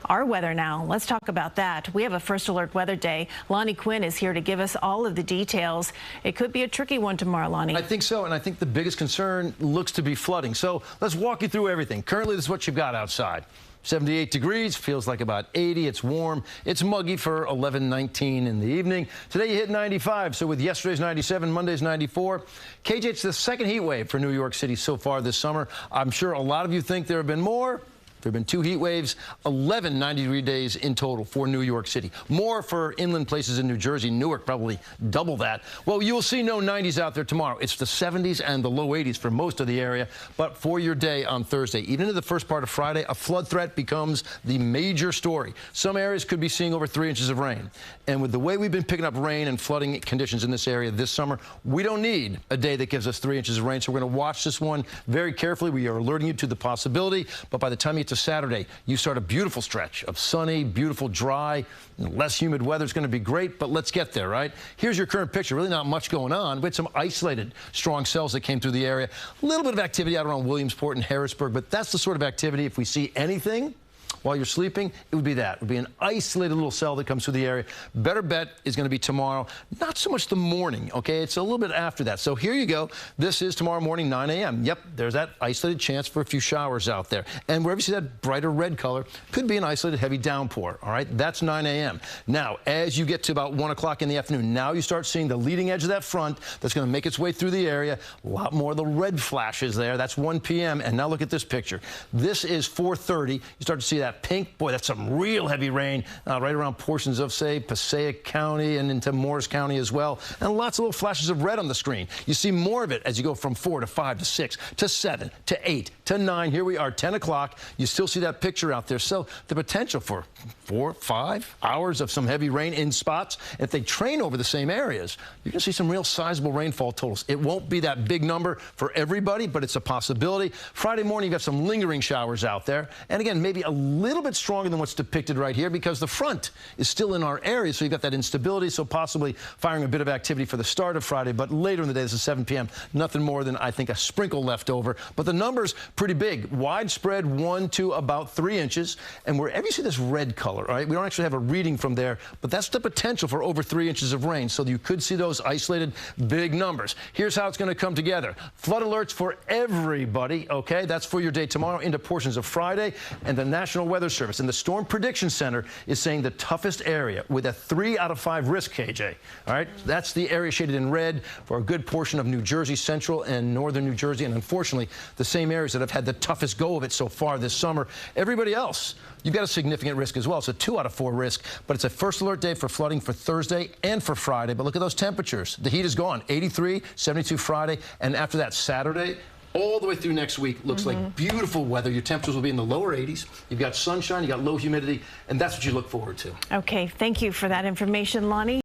Our weather now. Let's talk about that. We have a first alert weather day. Lonnie Quinn is here to give us all of the details. It could be a tricky one tomorrow, Lonnie. I think so, and I think the biggest concern looks to be flooding. So let's walk you through everything. Currently, this is what you've got outside. 78 degrees, feels like about 80. It's warm. It's muggy for 11-19 in the evening. Today you hit 95, so with yesterday's 97, Monday's 94. KJ, it's the second heat wave for New York City so far this summer. I'm sure a lot of you think there have been more. There have been 2 heat waves, 11 90-degree days in total for New York City. More for inland places in New Jersey. Newark probably double that. Well, you will see no 90s out there tomorrow. It's the 70s and the low 80s for most of the area. But for your day on Thursday, even into the first part of Friday, a flood threat becomes the major story. Some areas could be seeing over 3 inches of rain. And with the way we've been picking up rain and flooding conditions in this area this summer, we don't need a day that gives us 3 inches of rain. So we're going to watch this one very carefully. We are alerting you to the possibility. But by the time you to Saturday, you start a beautiful stretch of sunny, beautiful, dry, less humid weather. It's going to be great, but let's get there, right? Here's your current picture. Really not much going on. We had some isolated strong cells that came through the area. A little bit of activity out around Williamsport and Harrisburg, but that's the sort of activity, if we see anything while you're sleeping, it would be that. It would be an isolated little cell that comes through the area. Better bet is going to be tomorrow. Not so much the morning, okay? It's a little bit after that. So here you go. This is tomorrow morning, 9 a.m. Yep, there's that isolated chance for a few showers out there. And wherever you see that brighter red color, could be an isolated heavy downpour, all right? That's 9 a.m. Now, as you get to about 1 o'clock in the afternoon, now you start seeing the leading edge of that front that's going to make its way through the area. A lot more of the red flashes there. That's 1 p.m. And now look at this picture. This is 4:30. You start to see that pink. Boy, that's some real heavy rain right around portions of, say, Passaic County and into Morris County as well. And lots of little flashes of red on the screen. You see more of it as you go from 4 to 5 to 6 to 7 to 8 to 9. Here we are, 10 o'clock. You still see that picture out there. So the potential for 4, 5 hours of some heavy rain in spots. If they train over the same areas, you're going to see some real sizable rainfall totals. It won't be that big number for everybody, but it's a possibility. Friday morning, you've got some lingering showers out there. And again, maybe a little bit stronger than what's depicted right here because the front is still in our area, so you've got that instability, so possibly firing a bit of activity for the start of Friday, but later in the day, this is 7 p.m., nothing more than, I think, a sprinkle left over. But the number's pretty big. Widespread 1 to about 3 inches, and wherever you see this red color, all right, we don't actually have a reading from there, but that's the potential for over 3 inches of rain, so you could see those isolated big numbers. Here's how it's going to come together. Flood alerts for everybody, okay? That's for your day tomorrow into portions of Friday, and the National Weather Service and the Storm Prediction Center is saying the toughest area with a 3 out of 5 risk, KJ. All right, that's the area shaded in red for a good portion of New Jersey, central and northern New Jersey, and unfortunately, the same areas that have had the toughest go of it so far this summer. Everybody else, you've got a significant risk as well. It's a 2 out of 4 risk, but it's a first alert day for flooding for Thursday and for Friday. But look at those temperatures. The heat is gone. 83, 72 Friday, and after that, Saturday, all the way through next week, looks like beautiful weather. Your temperatures will be in the lower 80s. You've got sunshine, you've got low humidity, and that's what you look forward to. Okay, thank you for that information, Lonnie.